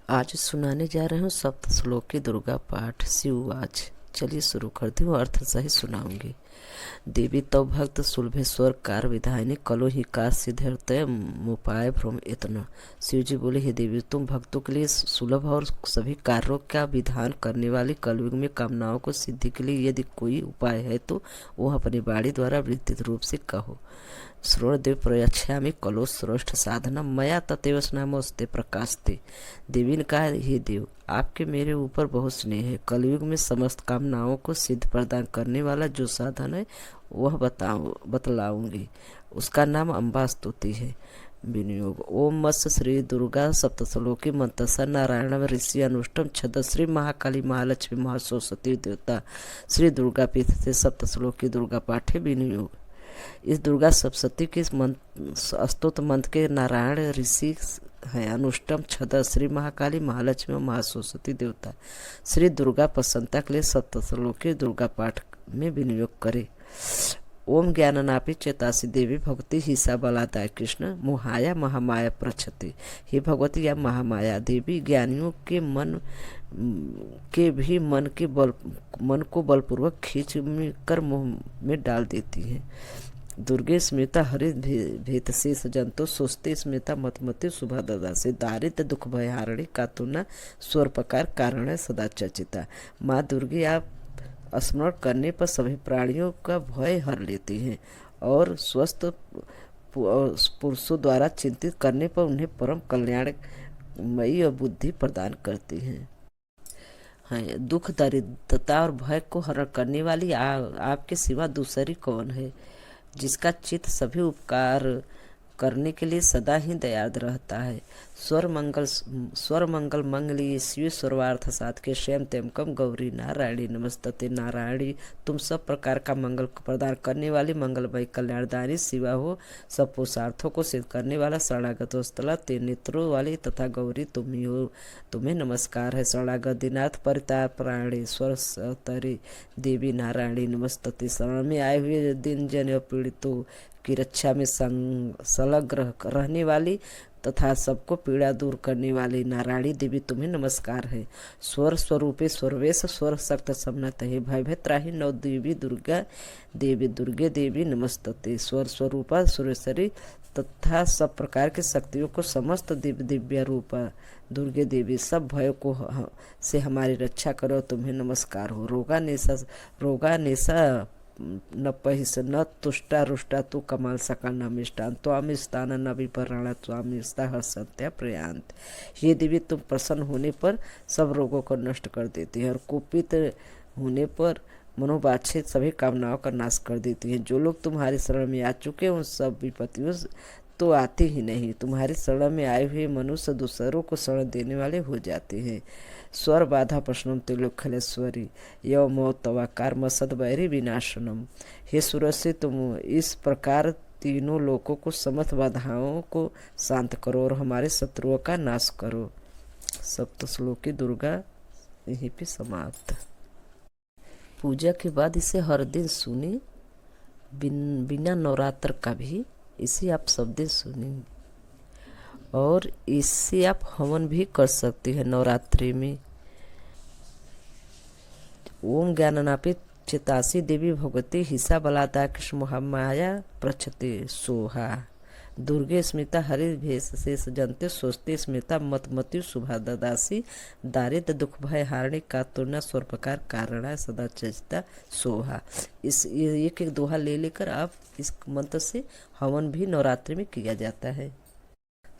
आज सुनाने जा रहे हूँ सप्त श्लोकी दुर्गा पाठ शिववाच। चलिए शुरू करती हूँ, अर्थ सही सुनाऊंगी। देवी तव भक्त सुलभेश्वर कार विधायनी कलो ही कार सिद्धर्तय मुपाय भ्रम इतना। शिव जी बोले, हे देवी, तुम भक्तों के लिए सुलभ और सभी कार्यों का विधान करने वाली कलयुग में कामनाओं को सिद्धि के लिए यदि कोई उपाय है तो वह अपनी वाणी द्वारा विस्तृत रूप से कहो। श्रोणदेव प्रयच्छामि कलो श्रेष्ठ साधना मया ततेव स्नामोस्ते प्रकाशते। देवी ने कहा, हे देव, आपके मेरे ऊपर बहुत स्नेह है। कलयुग में समस्त कामनाओं को सिद्ध प्रदान करने वाला जो साधन है वह बतलाऊंगी। उसका नाम अम्बा स्तुति है। विनियोग। ओम मत्स्य श्री दुर्गा सप्तश्लोकी मंतसा नारायण ऋषि अनुष्टम छद श्री महाकाली महालक्ष्मी महासरस्वती देवता श्री दुर्गा पीठ से सप्तश्लोकी दुर्गा पाठे। विनियोग। इस दुर्गा सप्तशती के स्तोत्र मंत्र के नारायण ऋषि है, अनुष्टम छद श्री महाकाली महालक्ष्मी महासरस्वती देवता श्री दुर्गा प्रसन्नता के लिए सप्तश्लोकी दुर्गा पाठ में विनियोग करे। ओम ज्ञाननापि चेतासी देवी भगवती हिसा बलादाय कृष्ण मोहाया महामाया प्रच्छति। हे भगवती या महामाया देवी, ज्ञानियों के मन को बलपूर्वक खींच कर मुंह में डाल देती है। दुर्गे स्मृता हरित भेत शेष जंतु सुस्ते स्मृता मतमति शुभा ददा से दारिद्र दुख भयहारिणी कातुना स्वर प्रकार कारण है सदा चर्चिता। माँ दुर्गे, आप स्मरण करने पर सभी प्राणियों का भय हर लेती हैं और स्वस्थ पुरुषों द्वारा चिंतित करने पर उन्हें परम कल्याणमयी और बुद्धि प्रदान करती हैं। दुख दरिद्रता और भय को हरण करने वाली आपके सिवा दूसरी कौन है, जिसका चित्त सभी उपकार करने के लिए सदा ही दयाद रहता है। स्वर मंगल मंगली शिव सर्वार्थ साध के श्याम तेमकम गौरी नारायणी नमस्तते। नारायणी, तुम सब प्रकार का मंगल प्रदान करने वाली मंगलमयी कल्याणदायी शिवा हो। सब पुरुषार्थों को सिद्ध करने वाला शरणागत स्थला ते नेत्रों वाली तथा गौरी तुम ही हो। तुम्हें नमस्कार है। शरणागत दीनाथ परिताप प्राणी स्वर देवी नारायणी नमस्तते। शरण में आए हुए दिन जन पीड़ितों की रक्षा में संलग्न रहने वाली तथा सबको पीड़ा दूर करने वाली नारायणी देवी तुम्हें नमस्कार है। स्वर स्वरूपे स्वर्वेश स्वर शक्त समनत है। भयभत्राही नौ देवी दुर्गे देवी नमस्तते। स्वर स्वरूपा सुरेश्वरी तथा सब प्रकार की शक्तियों को समस्त दिव्य रूपा दुर्गे देवी, सब भयों को से हमारी रक्षा करो, तुम्हें नमस्कार हो। रोगा नेसा न पहिस न तुष्टा रुष्टा तु कमाल सका न मिष्टान त्वाम स्थान न विपराणा त्वाम हर सत्या प्रयांत। ये देवी, तुम प्रसन्न होने पर सब रोगों को नष्ट कर देती है और कुपित होने पर मनोवांछित सभी कामनाओं का नाश कर देती है। जो लोग तुम्हारी शरण में आ चुके हैं उन सब विपत्तियों तो आती ही नहीं। तुम्हारी शरण में आए हुए मनुष्य दूसरों को शरण देने वाले हो जाते हैं। स्वर बाधा प्रश्नम त्रिलोकलेश्वरी यव मौतवाकार मसद बैरी विनाशनम। हे सुरस्य, तुम इस प्रकार तीनों लोकों को समस्त बाधाओं को शांत करो और हमारे शत्रुओं का नाश करो। सप्तश्लोकी दुर्गा यहीं पे समाप्त। पूजा के बाद इसे हर दिन सुने, बिना नवरात्र का भी इसे आप सब दिन सुनेंगे और इससे आप हवन भी कर सकते हैं नवरात्रि में। ओम ज्ञाननापि चेतासी देवी भगवती हिसा बलादा कृष्ण महामाया प्रच्छते सोहा। दुर्गे स्मृता हरि भेष शेष जंते सोचते स्मृता मतमति शुभा ददासी। दारिद्र दुख भय हारिणी का तुलना स्वर प्रकार कारणा सदा चेता सोहा। इस एक एक दोहा ले लेकर आप इस मंत्र से हवन भी नवरात्रि में किया जाता है।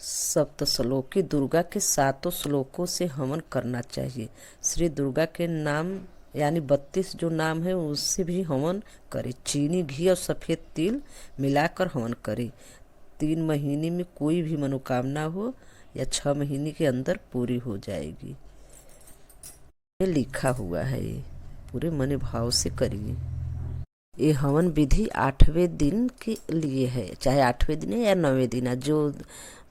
सप्तश्लोकी दुर्गा के 7 श्लोकों से हवन करना चाहिए। श्री दुर्गा के नाम यानी 32 जो नाम है उससे भी हवन करे। चीनी घी और सफ़ेद तिल मिलाकर हवन करे। 3 महीने में कोई भी मनोकामना हो या 6 महीने के अंदर पूरी हो जाएगी। ये लिखा हुआ है, ये पूरे मन भाव से करिए। ये हवन विधि 8वें दिन के लिए है, चाहे 8वें दिन है या 9वें दिन है। जो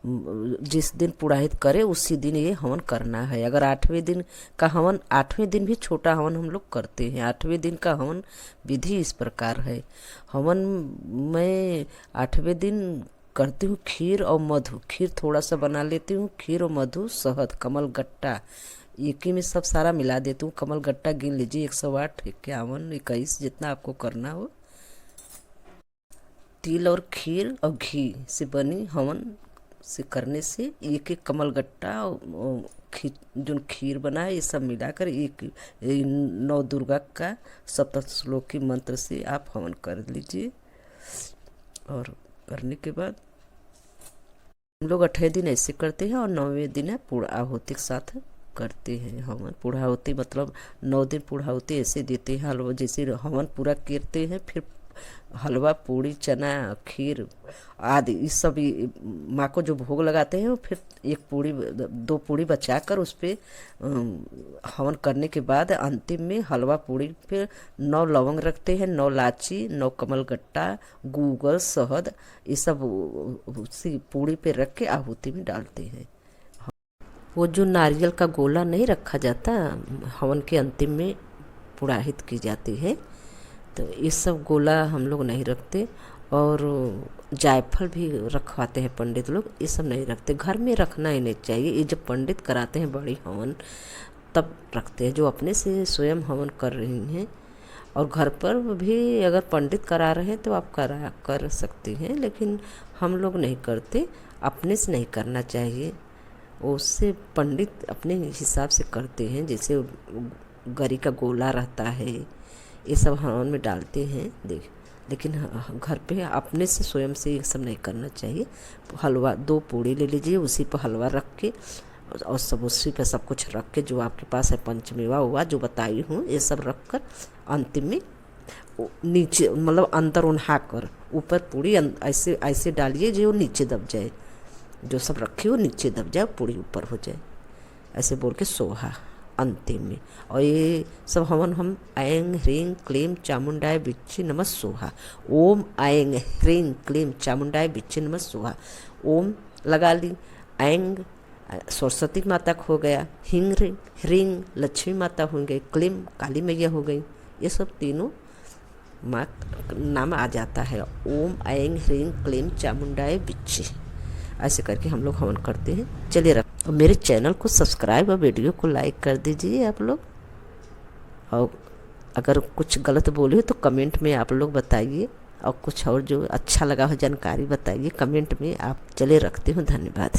जिस दिन पुरोहित करे उसी दिन ये हवन करना है। अगर 8वें दिन का हवन, 8वें दिन भी छोटा हवन हम लोग करते हैं। 8वें दिन का हवन विधि इस प्रकार है। हवन में 8वें दिन करती हूँ खीर और मधु। खीर थोड़ा सा बना लेती हूँ, खीर और मधु, शहद, कमल गट्टा, एक ही में सब सारा मिला देती हूँ। कमल गट्टा गिन लीजिए, 108, 51, 21, जितना आपको करना हो। तिल और खीर और घी से बनी हवन से करने से एक एक कमल गट्टा और जो खीर बना है, ये सब मिलाकर एक नौ दुर्गा का सप्तश्लोकी मंत्र से आप हवन कर लीजिए। और करने के बाद हम लोग 8 दिन ऐसे करते हैं और 9वें दिन पूर्णाहुति के साथ करते हैं हवन। पूर्णाहुति मतलब 9 दिन पूर्णाहुति ऐसे देते हैं, हलवा जैसे हवन पूरा करते हैं, फिर हलवा, पूड़ी, चना, खीर आदि इस सब माँ को जो भोग लगाते हैं, फिर एक पूड़ी 2 पूड़ी बचाकर उस पर हवन करने के बाद अंतिम में हलवा पूड़ी पे 9 लवंग रखते हैं, 9 लाची, 9 कमल गट्टा, गूगल, शहद, ये सब उसी पूड़ी पे रख के आहुति में डालते हैं। वो जो नारियल का गोला नहीं रखा जाता, हवन के अंतिम में पुराहित की जाती है, तो ये सब गोला हम लोग नहीं रखते। और जायफल भी रखवाते हैं पंडित लोग, ये सब नहीं रखते। घर में रखना ही नहीं चाहिए, ये जब पंडित कराते हैं बड़ी हवन तब रखते हैं, जो अपने से स्वयं हवन कर रही हैं। और घर पर भी अगर पंडित करा रहे हैं तो आप कर सकती हैं, लेकिन हम लोग नहीं करते, अपने से नहीं करना चाहिए। उससे पंडित अपने हिसाब से करते हैं, जैसे गरी का गोला रहता है, ये सब हवन में डालते हैं देख। लेकिन घर पे अपने से स्वयं से ये सब नहीं करना चाहिए। हलवा 2 पूड़ी ले लीजिए, उसी पर हलवा रख के और सब उसी पर सब कुछ रख के, जो आपके पास है पंचमेवा हुआ जो बताई हूँ, ये सब रख कर अंतिम में नीचे मतलब अंदर उन्हा कर ऊपर पूड़ी ऐसे ऐसे डालिए जो नीचे दब जाए, जो सब रखे हो नीचे दब जाए, पूड़ी ऊपर हो जाए, ऐसे बोल के सोहा अंतिम में। और ये सब हवन हम ऐंग ह्रीं क्लीं चामुंडाय बिच्ची नमः सोहा, ओम ऐंग ह्रीं क्लीं चामुंडाय बिच्ची नमः सोहा, ओम लगा ली, ऐंग सरस्वती माता हो गया, हिंग ह्रीं लक्ष्मी माता हो गई, क्लीं काली मैया हो गई, ये सब तीनों माँ नाम आ जाता है। ओम ऐंग ह्रीं क्लीं चामुंडाय बिच्ची, ऐसे करके हम लोग हवन करते हैं। चलिए और मेरे चैनल को सब्सक्राइब और वीडियो को लाइक कर दीजिए आप लोग। और अगर कुछ गलत बोले हो तो कमेंट में आप लोग बताइए, और कुछ और जो अच्छा लगा हो जानकारी बताइए कमेंट में आप। चले रखती हूँ, धन्यवाद।